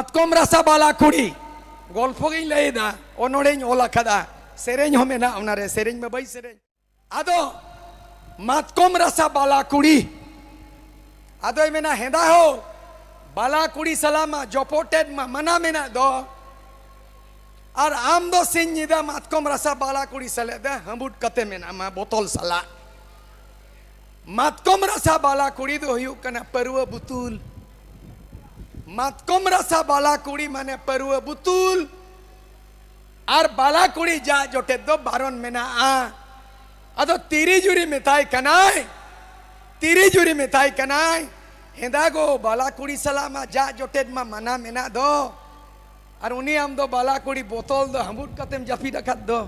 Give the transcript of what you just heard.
मातकम रसा बाला कुड़ी गल्प गिन लैदा ओनोड़ेñ ओल आकादा सेरेñ हमें ना उनारे सेरेñ में भाई सेरेñ आदो मातकम रसा बाला कुड़ी आदो मेना हेदा हो बाला कुड़ी सलामा जोपोटेड मा मना मेना दो और आम दो सिंजीदा मातकम रसा बाला कुड़ी सले दे हमबुट कते मेना मा बोतल सला मातकम रसा बाला कुड़ी दो हुयु कना परवा बुतुल मातकम रसा बाला कुड़ी माने परवा बुतुल और बाला कुड़ी जा जोटे दो बारन मेना आ अदो तीरी जुरी मिताई कनाई तीरी जुरी मिताई कनाई हेदागो बाला कुड़ी सलामा जा जोटेड मा मना मेना दो और उन्हीं हम दो बाला कुड़ी बोतल दो हमबुट कतेम जफी रखत दो